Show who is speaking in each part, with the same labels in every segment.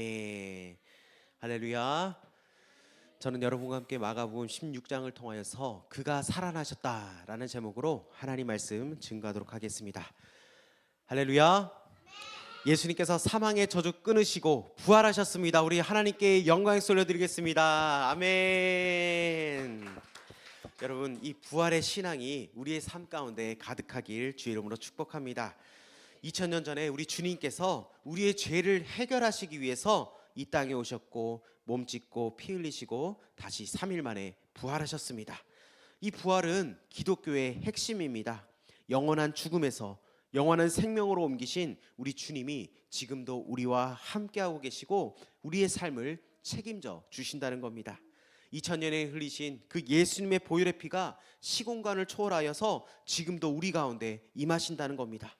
Speaker 1: 아멘. 할렐루야. 저는 여러분과 함께 마가복음 16장을 통하여서 그가 살아나셨다라는 제목으로 하나님 말씀 증거하도록 하겠습니다. 할렐루야. 예수님께서 사망의 저주 끊으시고 부활하셨습니다. 우리 하나님께 영광 돌려드리겠습니다. 아멘. 여러분, 이 부활의 신앙이 우리의 삶 가운데 가득하길 주의 이름으로 축복합니다. 2000년 전에 우리 주님께서 우리의 죄를 해결하시기 위해서 이 땅에 오셨고 몸 찢고 피 흘리시고 다시 3일 만에 부활하셨습니다. 이 부활은 기독교의 핵심입니다. 영원한 죽음에서 영원한 생명으로 옮기신 우리 주님이 지금도 우리와 함께하고 계시고 우리의 삶을 책임져 주신다는 겁니다. 2000년에 흘리신 그 예수님의 보혈의 피가 시공간을 초월하여서 지금도 우리 가운데 임하신다는 겁니다.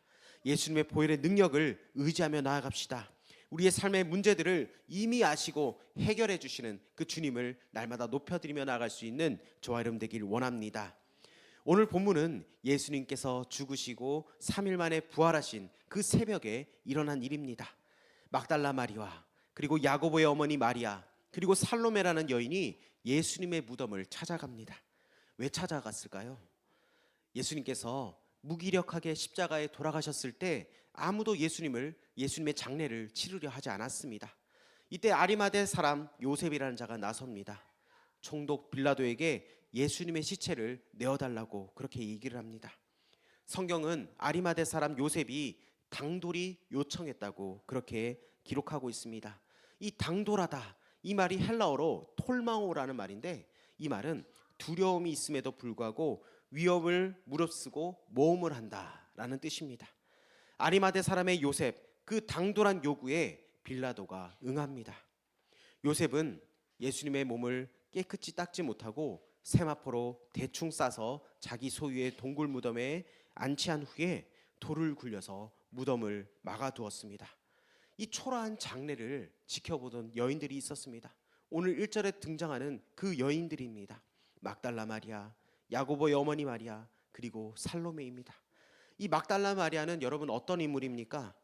Speaker 1: 예수님의 보혈의 능력을 의지하며 나아갑시다. 우리의 삶의 문제들을 이미 아시고 해결해 주시는 그 주님을 날마다 높여드리며 나아갈 수 있는 저와 여러분 되길 원합니다. 오늘 본문은 예수님께서 죽으시고 3일 만에 부활하신 그 새벽에 일어난 일입니다. 막달라 마리아, 그리고 야고보의 어머니 마리아, 그리고 살로메라는 여인이 예수님의 무덤을 찾아갑니다. 왜 찾아갔을까요? 예수님께서 무기력하게 십자가에 돌아가셨을 때 아무도 예수님의 장례를 치르려 하지 않았습니다. 이때 아리마대 사람 요셉이라는 자가 나섭니다. 총독 빌라도에게 예수님의 시체를 내어달라고 그렇게 얘기를 합니다. 성경은 아리마대 사람 요셉이 당돌이 요청했다고 그렇게 기록하고 있습니다. 이 당돌하다, 이 말이 헬라어로 톨마오라는 말인데, 이 말은 두려움이 있음에도 불구하고 위험을 무릅쓰고 모험을 한다라는 뜻입니다. 아리마대 사람의 요셉, 그 당돌한 요구에 빌라도가 응합니다. 요셉은 예수님의 몸을 깨끗이 닦지 못하고 세마포로 대충 싸서 자기 소유의 동굴 무덤에 안치한 후에 돌을 굴려서 무덤을 막아두었습니다. 이 초라한 장례를 지켜보던 여인들이 있었습니다. 오늘 1절에 등장하는 그 여인들입니다. 막달라 마리아, 야고보의 어머니 마리아, 그리고 살로메입니다. 이 막달라 마리아는 여러분 어떤 인물입니까?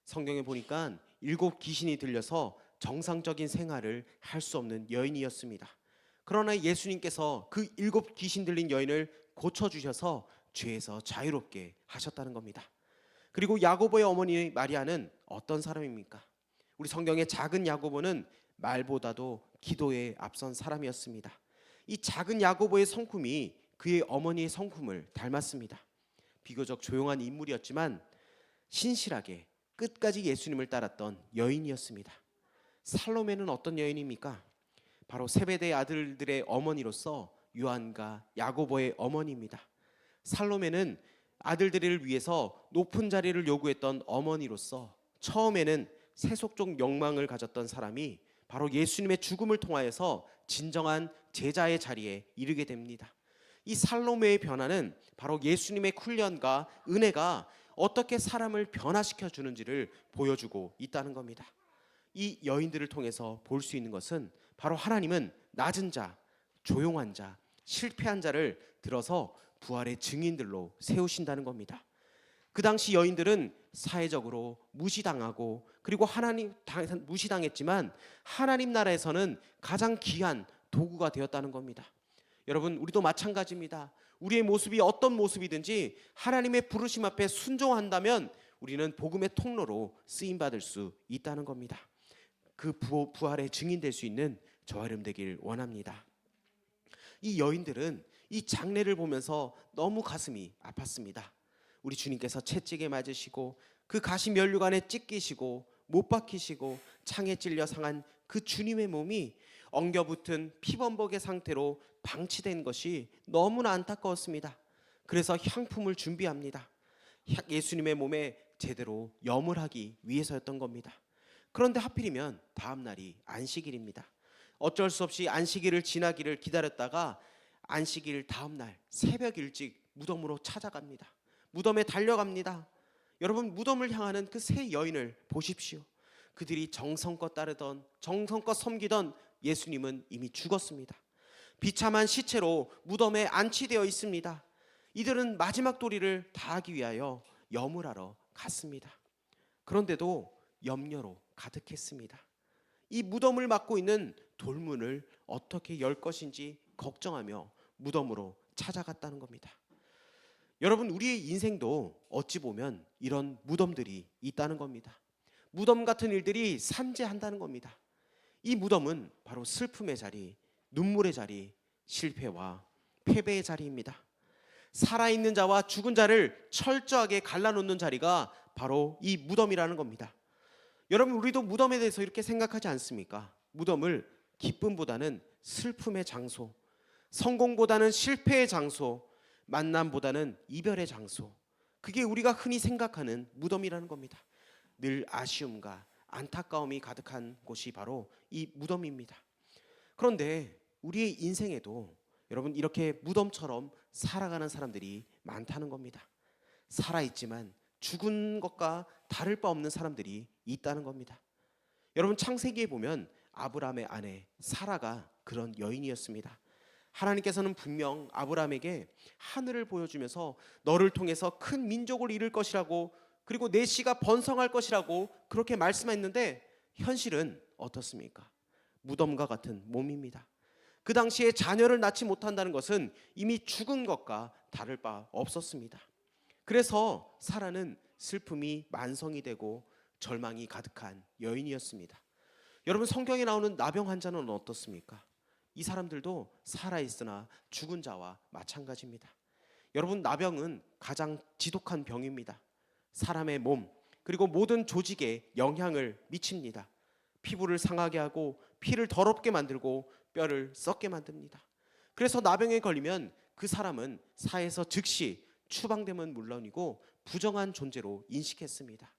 Speaker 1: 성경에 보니까 7 귀신이 들려서 정상적인 생활을 할 수 없는 여인이었습니다. 그러나 예수님께서 그 7 귀신 들린 여인을 고쳐주셔서 죄에서 자유롭게 하셨다는 겁니다. 그리고 야고보의 어머니 마리아는 어떤 사람입니까? 우리 성경의 작은 야고보는 말보다도 기도에 앞선 사람이었습니다. 이 작은 야고보의 성품이 그의 어머니의 성품을 닮았습니다. 비교적 조용한 인물이었지만 신실하게 끝까지 예수님을 따랐던 여인이었습니다. 살로메는 어떤 여인입니까? 바로 세베대의 아들들의 어머니로서 요한과 야고보의 어머니입니다. 살로메는 아들들을 위해서 높은 자리를 요구했던 어머니로서 처음에는 세속적 욕망을 가졌던 사람이 바로 예수님의 죽음을 통하여서 진정한 제자의 자리에 이르게 됩니다. 이 살로메의 변화는 바로 예수님의 훈련과 은혜가 어떻게 사람을 변화시켜 주는지를 보여주고 있다는 겁니다. 이 여인들을 통해서 볼 수 있는 것은 바로 하나님은 낮은 자, 조용한 자, 실패한 자를 들어서 부활의 증인들로 세우신다는 겁니다. 그 당시 여인들은 사회적으로 무시당하고 그리고 무시당했지만 하나님 나라에서는 가장 귀한 도구가 되었다는 겁니다. 여러분, 우리도 마찬가지입니다. 우리의 모습이 어떤 모습이든지 하나님의 부르심 앞에 순종한다면 우리는 복음의 통로로 쓰임받을 수 있다는 겁니다. 그 부활의 증인 될 수 있는 저와 여러분 되길 원합니다. 이 여인들은 이 장례를 보면서 너무 가슴이 아팠습니다. 우리 주님께서 채찍에 맞으시고 그 가시 면류관에 찢기시고 못 박히시고 창에 찔려 상한 그 주님의 몸이 엉겨붙은 피범벅의 상태로 방치된 것이 너무나 안타까웠습니다. 그래서 향품을 준비합니다. 예수님의 몸에 제대로 염을 하기 위해서였던 겁니다. 그런데 하필이면 다음 날이 안식일입니다. 어쩔 수 없이 안식일을 지나기를 기다렸다가 안식일 다음 날 새벽 일찍 무덤으로 찾아갑니다. 무덤에 달려갑니다. 여러분, 무덤을 향하는 그 세 여인을 보십시오. 그들이 정성껏 따르던, 정성껏 섬기던 예수님은 이미 죽었습니다. 비참한 시체로 무덤에 안치되어 있습니다. 이들은 마지막 도리를 다하기 위하여 염을 하러 갔습니다. 그런데도 염려로 가득했습니다. 이 무덤을 막고 있는 돌문을 어떻게 열 것인지 걱정하며 무덤으로 찾아갔다는 겁니다. 여러분, 우리의 인생도 어찌 보면 이런 무덤들이 있다는 겁니다. 무덤 같은 일들이 산재한다는 겁니다. 이 무덤은 바로 슬픔의 자리, 눈물의 자리, 실패와 패배의 자리입니다. 살아있는 자와 죽은 자를 철저하게 갈라놓는 자리가 바로 이 무덤이라는 겁니다. 여러분, 우리도 무덤에 대해서 이렇게 생각하지 않습니까? 무덤을 기쁨보다는 슬픔의 장소, 성공보다는 실패의 장소, 만남보다는 이별의 장소, 그게 우리가 흔히 생각하는 무덤이라는 겁니다. 늘 아쉬움과 안타까움이 가득한 곳이 바로 이 무덤입니다. 그런데 우리의 인생에도 여러분, 이렇게 무덤처럼 살아가는 사람들이 많다는 겁니다. 살아있지만 죽은 것과 다를 바 없는 사람들이 있다는 겁니다. 여러분, 창세기에 보면 아브라함의 아내 사라가 그런 여인이었습니다. 하나님께서는 분명 아브라함에게 하늘을 보여주면서 너를 통해서 큰 민족을 이룰 것이라고, 그리고 내 씨가 번성할 것이라고 그렇게 말씀했는데 현실은 어떻습니까? 무덤과 같은 몸입니다. 그 당시에 자녀를 낳지 못한다는 것은 이미 죽은 것과 다를 바 없었습니다. 그래서 사라는 슬픔이 만성이 되고 절망이 가득한 여인이었습니다. 여러분, 성경에 나오는 나병 환자는 어떻습니까? 이 사람들도 살아있으나 죽은 자와 마찬가지입니다. 여러분, 나병은 가장 지독한 병입니다. 사람의 몸 그리고 모든 조직에 영향을 미칩니다. 피부를 상하게 하고 피를 더럽게 만들고 뼈를 썩게 만듭니다. 그래서 나병에 걸리면 그 사람은 사회에서 즉시 추방됨은 물론이고 부정한 존재로 인식했습니다.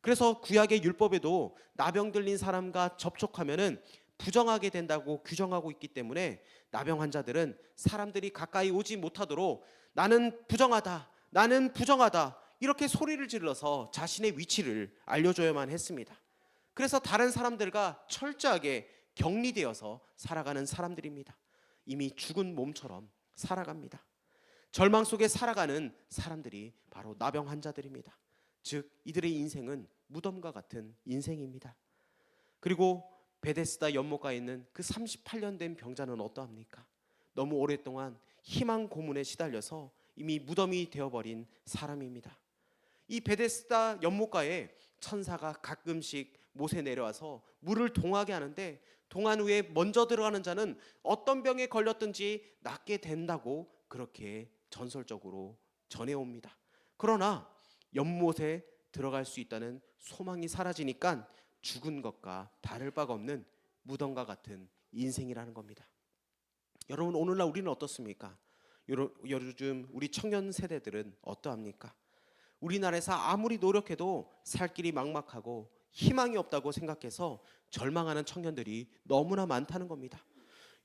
Speaker 1: 그래서 구약의 율법에도 나병 들린 사람과 접촉하면은 부정하게 된다고 규정하고 있기 때문에 나병 환자들은 사람들이 가까이 오지 못하도록 나는 부정하다, 나는 부정하다 이렇게 소리를 질러서 자신의 위치를 알려줘야만 했습니다. 그래서 다른 사람들과 철저하게 격리되어서 살아가는 사람들입니다. 이미 죽은 몸처럼 살아갑니다. 절망 속에 살아가는 사람들이 바로 나병 환자들입니다. 즉 이들의 인생은 무덤과 같은 인생입니다. 그리고 베데스다 연못가에 있는 그 38년 된 병자는 어떠합니까? 너무 오랫동안 희망 고문에 시달려서 이미 무덤이 되어버린 사람입니다. 이 베데스다 연못가에 천사가 가끔씩 못에 내려와서 물을 동하게 하는데 동한 후에 먼저 들어가는 자는 어떤 병에 걸렸든지 낫게 된다고 그렇게 전설적으로 전해옵니다. 그러나 연못에 들어갈 수 있다는 소망이 사라지니까 죽은 것과 다를 바가 없는 무덤과 같은 인생이라는 겁니다. 여러분, 오늘날 우리는 어떻습니까? 요즘 우리 청년 세대들은 어떠합니까? 우리나라에서 아무리 노력해도 살 길이 막막하고 희망이 없다고 생각해서 절망하는 청년들이 너무나 많다는 겁니다.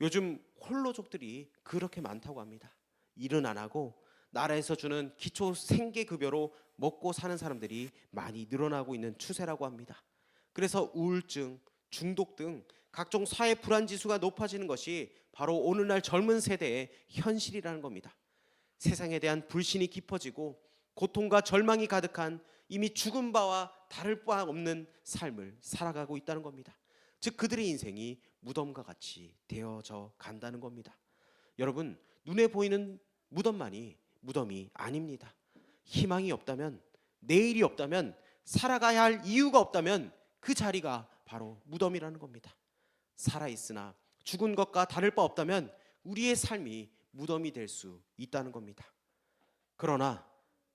Speaker 1: 요즘 홀로족들이 그렇게 많다고 합니다. 일은 안 하고 나라에서 주는 기초 생계급여로 먹고 사는 사람들이 많이 늘어나고 있는 추세라고 합니다. 그래서 우울증, 중독 등 각종 사회 불안 지수가 높아지는 것이 바로 오늘날 젊은 세대의 현실이라는 겁니다. 세상에 대한 불신이 깊어지고 고통과 절망이 가득한 이미 죽은 바와 다를 바 없는 삶을 살아가고 있다는 겁니다. 즉 그들의 인생이 무덤과 같이 되어져 간다는 겁니다. 여러분, 눈에 보이는 무덤만이 무덤이 아닙니다. 희망이 없다면, 내일이 없다면, 살아가야 할 이유가 없다면 그 자리가 바로 무덤이라는 겁니다. 살아있으나 죽은 것과 다를 바 없다면 우리의 삶이 무덤이 될 수 있다는 겁니다. 그러나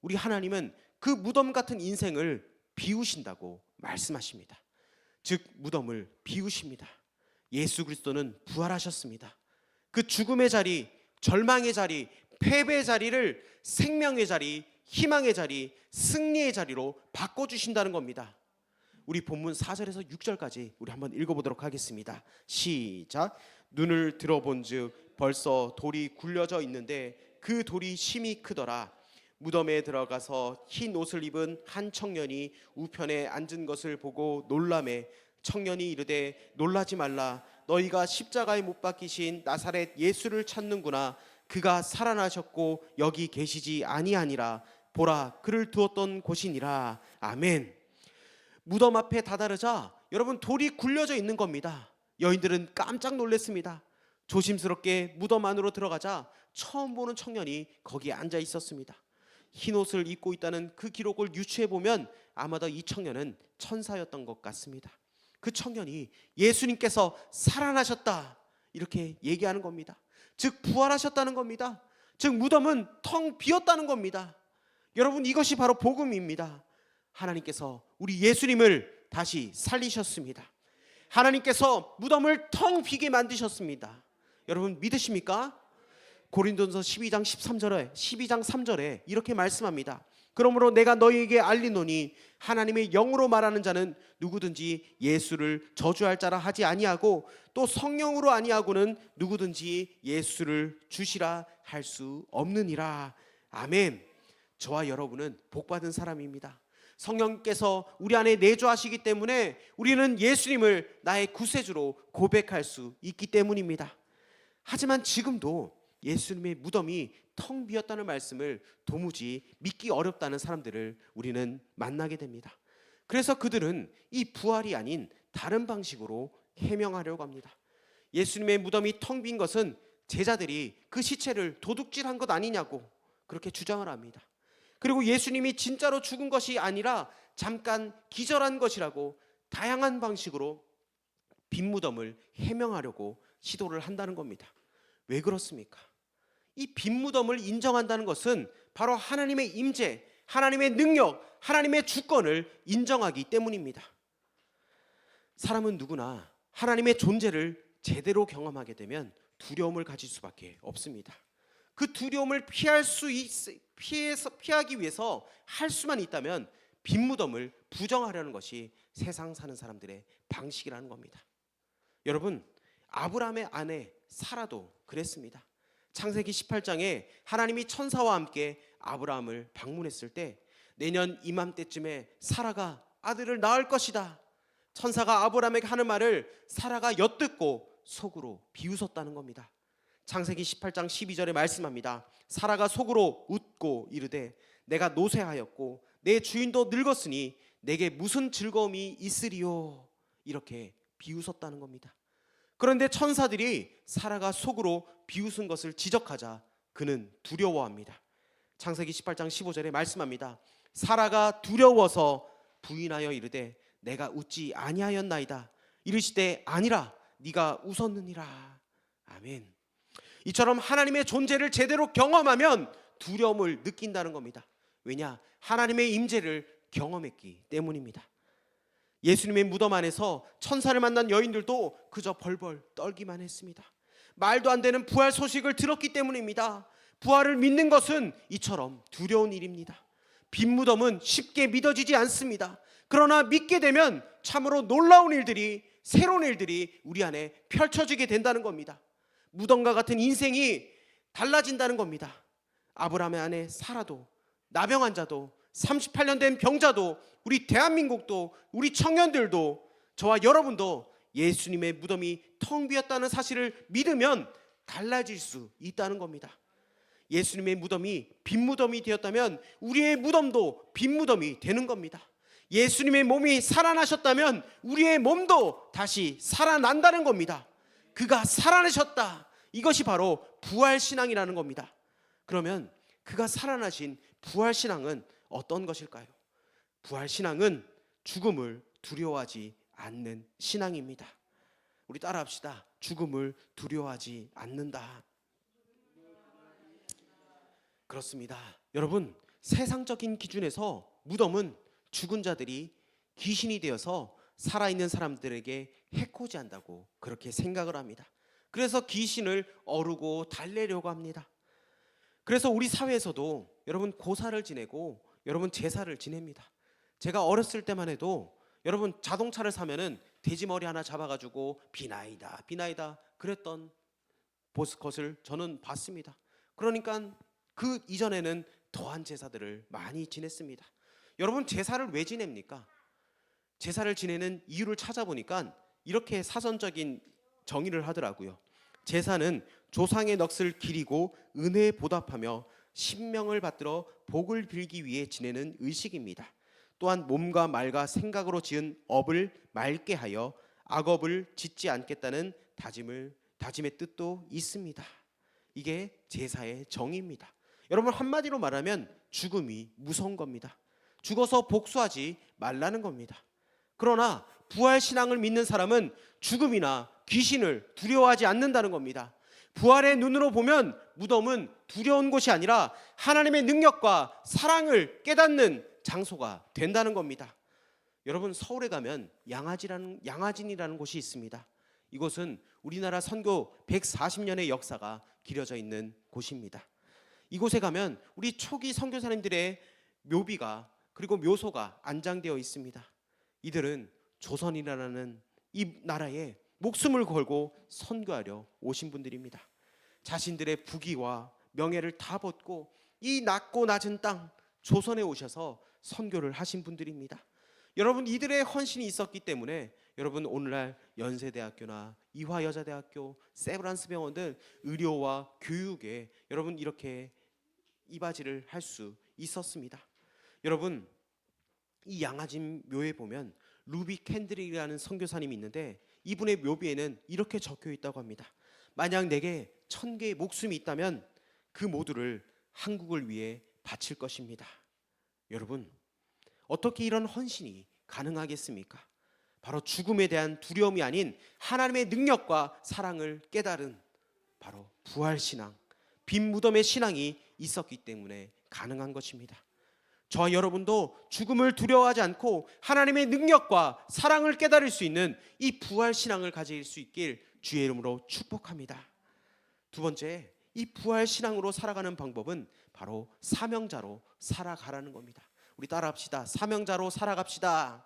Speaker 1: 우리 하나님은 그 무덤 같은 인생을 비우신다고 말씀하십니다. 즉 무덤을 비우십니다. 예수 그리스도는 부활하셨습니다. 그 죽음의 자리, 절망의 자리, 패배의 자리를 생명의 자리, 희망의 자리, 승리의 자리로 바꿔주신다는 겁니다. 우리 본문 4절에서 6절까지 우리 한번 읽어보도록 하겠습니다. 시작. 눈을 들어본즉 벌써 돌이 굴려져 있는데 그 돌이 심히 크더라. 무덤에 들어가서 흰 옷을 입은 한 청년이 우편에 앉은 것을 보고 놀라매 청년이 이르되 놀라지 말라. 너희가 십자가에 못 박히신 나사렛 예수를 찾는구나. 그가 살아나셨고 여기 계시지 아니하니라. 보라, 그를 두었던 곳이니라. 아멘. 무덤 앞에 다다르자 여러분 돌이 굴려져 있는 겁니다. 여인들은 깜짝 놀랐습니다. 조심스럽게 무덤 안으로 들어가자 처음 보는 청년이 거기에 앉아 있었습니다. 흰 옷을 입고 있다는 그 기록을 유추해 보면 아마도 이 청년은 천사였던 것 같습니다. 그 청년이 예수님께서 살아나셨다 이렇게 얘기하는 겁니다. 즉 부활하셨다는 겁니다. 즉 무덤은 텅 비었다는 겁니다. 여러분 이것이 바로 복음입니다. 하나님께서 우리 예수님을 다시 살리셨습니다. 하나님께서 무덤을 텅 비게 만드셨습니다. 여러분 믿으십니까? 고린도전서 12장 3절에 이렇게 말씀합니다. 그러므로 내가 너희에게 알리노니 하나님의 영으로 말하는 자는 누구든지 예수를 저주할 자라 하지 아니하고 또 성령으로 아니하고는 누구든지 예수를 주시라 할 수 없느니라. 아멘. 저와 여러분은 복받은 사람입니다. 성령께서 우리 안에 내주하시기 때문에 우리는 예수님을 나의 구세주로 고백할 수 있기 때문입니다. 하지만 지금도 예수님의 무덤이 텅 비었다는 말씀을 도무지 믿기 어렵다는 사람들을 우리는 만나게 됩니다. 그래서 그들은 이 부활이 아닌 다른 방식으로 해명하려고 합니다. 예수님의 무덤이 텅 빈 것은 제자들이 그 시체를 도둑질한 것 아니냐고 그렇게 주장을 합니다. 그리고 예수님이 진짜로 죽은 것이 아니라 잠깐 기절한 것이라고 다양한 방식으로 빈 무덤을 해명하려고 시도를 한다는 겁니다. 왜 그렇습니까? 이 빈 무덤을 인정한다는 것은 바로 하나님의 임재, 하나님의 능력, 하나님의 주권을 인정하기 때문입니다. 사람은 누구나 하나님의 존재를 제대로 경험하게 되면 두려움을 가질 수밖에 없습니다. 그 두려움을 피하기 위해서 할 수만 있다면 빈 무덤을 부정하려는 것이 세상 사는 사람들의 방식이라는 겁니다. 여러분, 아브라함의 아내 사라도 그랬습니다. 창세기 18장에 하나님이 천사와 함께 아브라함을 방문했을 때 내년 이맘때쯤에 사라가 아들을 낳을 것이다. 천사가 아브라함에게 하는 말을 사라가 엿듣고 속으로 비웃었다는 겁니다. 창세기 18장 12절에 말씀합니다. 사라가 속으로 웃고 이르되 내가 노쇠하였고 내 주인도 늙었으니 내게 무슨 즐거움이 있으리요. 이렇게 비웃었다는 겁니다. 그런데 천사들이 사라가 속으로 비웃은 것을 지적하자 그는 두려워합니다. 창세기 18장 15절에 말씀합니다. 사라가 두려워서 부인하여 이르되 내가 웃지 아니하였나이다. 이르시되 아니라 네가 웃었느니라. 아멘. 이처럼 하나님의 존재를 제대로 경험하면 두려움을 느낀다는 겁니다. 왜냐? 하나님의 임재를 경험했기 때문입니다. 예수님의 무덤 안에서 천사를 만난 여인들도 그저 벌벌 떨기만 했습니다. 말도 안 되는 부활 소식을 들었기 때문입니다. 부활을 믿는 것은 이처럼 두려운 일입니다. 빈 무덤은 쉽게 믿어지지 않습니다. 그러나 믿게 되면 참으로 놀라운 일들이, 새로운 일들이 우리 안에 펼쳐지게 된다는 겁니다. 무덤과 같은 인생이 달라진다는 겁니다. 아브라함의 아내 사라도, 나병 환자도, 38년 된 병자도, 우리 대한민국도, 우리 청년들도, 저와 여러분도 예수님의 무덤이 텅 비었다는 사실을 믿으면 달라질 수 있다는 겁니다. 예수님의 무덤이 빈 무덤이 되었다면 우리의 무덤도 빈 무덤이 되는 겁니다. 예수님의 몸이 살아나셨다면 우리의 몸도 다시 살아난다는 겁니다. 그가 살아나셨다. 이것이 바로 부활신앙이라는 겁니다. 그러면 그가 살아나신 부활신앙은 어떤 것일까요? 부활신앙은 죽음을 두려워하지 않는 신앙입니다. 우리 따라합시다. 죽음을 두려워하지 않는다. 그렇습니다. 여러분, 세상적인 기준에서 무덤은 죽은 자들이 귀신이 되어서 살아있는 사람들에게 해코지한다고 그렇게 생각을 합니다. 그래서 귀신을 어루고 달래려고 합니다. 그래서 우리 사회에서도 여러분 고사를 지내고 여러분 제사를 지냅니다. 제가 어렸을 때만 해도 여러분 자동차를 사면은 돼지머리 하나 잡아가지고 비나이다 비나이다 그랬던 것을 저는 봤습니다. 그러니까 그 이전에는 더한 제사들을 많이 지냈습니다. 여러분 제사를 왜 지냅니까? 제사를 지내는 이유를 찾아보니까 이렇게 사전적인 정의를 하더라고요. 제사는 조상의 넋을 기리고 은혜에 보답하며 신명을 받들어 복을 빌기 위해 지내는 의식입니다. 또한 몸과 말과 생각으로 지은 업을 맑게 하여 악업을 짓지 않겠다는 다짐의 뜻도 있습니다. 이게 제사의 정의입니다. 여러분, 한마디로 말하면 죽음이 무서운 겁니다. 죽어서 복수하지 말라는 겁니다. 그러나 부활 신앙을 믿는 사람은 죽음이나 귀신을 두려워하지 않는다는 겁니다. 부활의 눈으로 보면 무덤은 두려운 곳이 아니라 하나님의 능력과 사랑을 깨닫는 장소가 된다는 겁니다. 여러분, 서울에 가면 양화진이라는 곳이 있습니다. 이곳은 우리나라 선교 140년의 역사가 길어져 있는 곳입니다. 이곳에 가면 우리 초기 선교사님들의 묘비가 그리고 묘소가 안장되어 있습니다. 이들은 조선이라는 이 나라에 목숨을 걸고 선교하려 오신 분들입니다. 자신들의 부귀와 명예를 다 벗고 이 낮고 낮은 땅 조선에 오셔서 선교를 하신 분들입니다. 여러분, 이들의 헌신이 있었기 때문에 여러분, 오늘날 연세대학교나 이화여자대학교, 세브란스 병원 등 의료와 교육에 여러분 이렇게 이바지를 할 수 있었습니다. 여러분, 이 양화진 묘에 보면 루비 캔들이라는 선교사님이 있는데 이분의 묘비에는 이렇게 적혀 있다고 합니다. 만약 내게 1000개의 목숨이 있다면 그 모두를 한국을 위해 바칠 것입니다. 여러분, 어떻게 이런 헌신이 가능하겠습니까? 바로 죽음에 대한 두려움이 아닌 하나님의 능력과 사랑을 깨달은 바로 부활신앙, 빈 무덤의 신앙이 있었기 때문에 가능한 것입니다. 저와 여러분도 죽음을 두려워하지 않고 하나님의 능력과 사랑을 깨달을 수 있는 이 부활신앙을 가질 수 있길 주의 이름으로 축복합니다. 두 번째, 이 부활신앙으로 살아가는 방법은 바로 사명자로 살아가라는 겁니다. 우리 따라합시다. 사명자로 살아갑시다.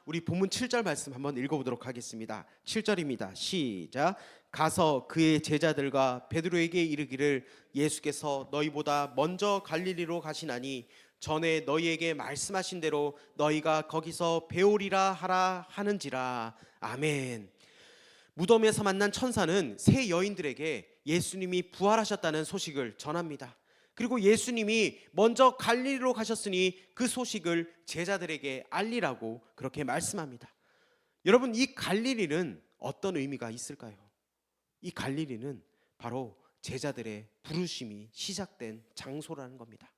Speaker 1: 우리 본문 7절 말씀 한번 읽어보도록 하겠습니다. 7절입니다. 시작. 가서 그의 제자들과 베드로에게 이르기를 예수께서 너희보다 먼저 갈릴리로 가시나니 전에 너희에게 말씀하신 대로 너희가 거기서 배우리라 하라 하는지라. 아멘. 무덤에서 만난 천사는 세 여인들에게 예수님이 부활하셨다는 소식을 전합니다. 그리고 예수님이 먼저 갈릴리로 가셨으니 그 소식을 제자들에게 알리라고 그렇게 말씀합니다. 여러분, 이 갈릴리는 어떤 의미가 있을까요? 이 갈릴리는 바로 제자들의 부르심이 시작된 장소라는 겁니다.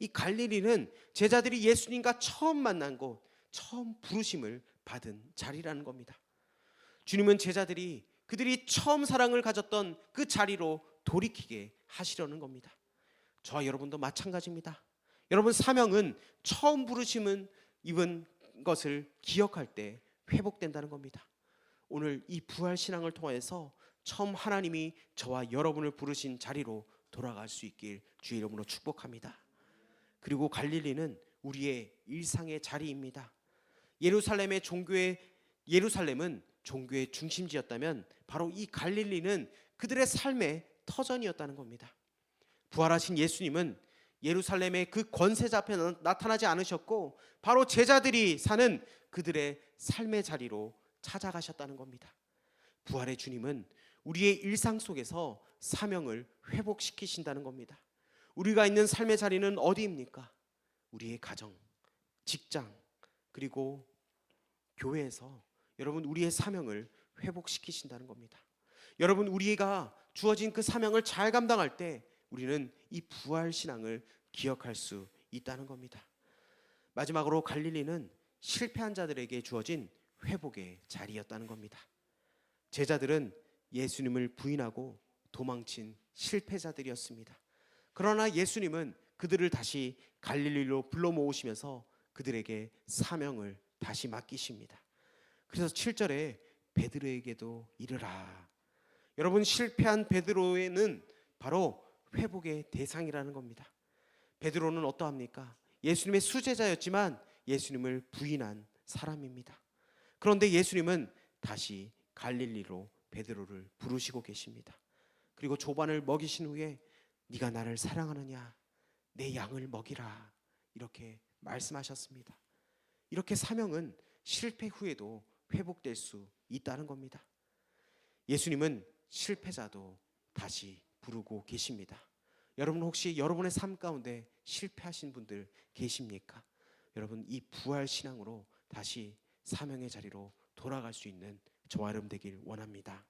Speaker 1: 이 갈릴리는 제자들이 예수님과 처음 만난 곳, 처음 부르심을 받은 자리라는 겁니다. 주님은 제자들이 그들이 처음 사랑을 가졌던 그 자리로 돌이키게 하시려는 겁니다. 저와 여러분도 마찬가지입니다. 여러분, 사명은 처음 부르심은 입은 것을 기억할 때 회복된다는 겁니다. 오늘 이 부활 신앙을 통해서 처음 하나님이 저와 여러분을 부르신 자리로 돌아갈 수 있길 주의 이름으로 축복합니다. 그리고 갈릴리는 우리의 일상의 자리입니다. 예루살렘은 종교의 중심지였다면 바로 이 갈릴리는 그들의 삶의 터전이었다는 겁니다. 부활하신 예수님은 예루살렘의 그 권세자 앞에 나타나지 않으셨고 바로 제자들이 사는 그들의 삶의 자리로 찾아가셨다는 겁니다. 부활의 주님은 우리의 일상 속에서 사명을 회복시키신다는 겁니다. 우리가 있는 삶의 자리는 어디입니까? 우리의 가정, 직장, 그리고 교회에서 여러분 우리의 사명을 회복시키신다는 겁니다. 여러분, 우리가 주어진 그 사명을 잘 감당할 때 우리는 이 부활 신앙을 기억할 수 있다는 겁니다. 마지막으로 갈릴리는 실패한 자들에게 주어진 회복의 자리였다는 겁니다. 제자들은 예수님을 부인하고 도망친 실패자들이었습니다. 그러나 예수님은 그들을 다시 갈릴리로 불러 모으시면서 그들에게 사명을 다시 맡기십니다. 그래서 7절에 베드로에게도 이르라. 여러분, 실패한 베드로는 바로 회복의 대상이라는 겁니다. 베드로는 어떠합니까? 예수님의 수제자였지만 예수님을 부인한 사람입니다. 그런데 예수님은 다시 갈릴리로 베드로를 부르시고 계십니다. 그리고 조반을 먹이신 후에 네가 나를 사랑하느냐? 내 양을 먹이라. 이렇게 말씀하셨습니다. 이렇게 사명은 실패 후에도 회복될 수 있다는 겁니다. 예수님은 실패자도 다시 부르고 계십니다. 여러분 혹시 여러분의 삶 가운데 실패하신 분들 계십니까? 여러분 이 부활 신앙으로 다시 사명의 자리로 돌아갈 수 있는 저와 여러분 되길 원합니다.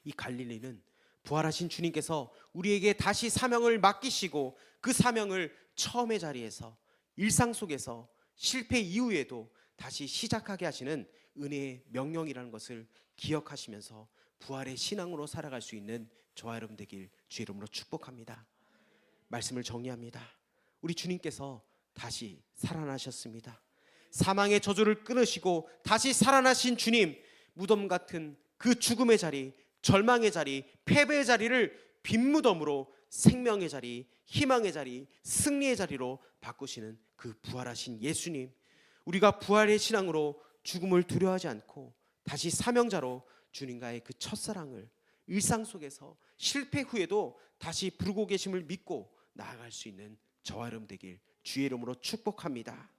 Speaker 1: 이 갈릴리는 부활하신 주님께서 우리에게 다시 사명을 맡기시고 그 사명을 처음의 자리에서 일상 속에서 실패 이후에도 다시 시작하게 하시는 은혜의 명령이라는 것을 기억하시면서 부활의 신앙으로 살아갈 수 있는 저와 여러분 되길 주의 이름으로 축복합니다. 말씀을 정리합니다. 우리 주님께서 다시 살아나셨습니다. 사망의 저주를 끊으시고 다시 살아나신 주님, 무덤 같은 그 죽음의 자리, 절망의 자리, 패배의 자리를 빈무덤으로 생명의 자리, 희망의 자리, 승리의 자리로 바꾸시는 그 부활하신 예수님, 우리가 부활의 신앙으로 죽음을 두려워하지 않고 다시 사명자로 주님과의 그 첫사랑을 일상 속에서 실패 후에도 다시 부르고 계심을 믿고 나아갈 수 있는 저와 여러분 되길 주의 이름으로 축복합니다.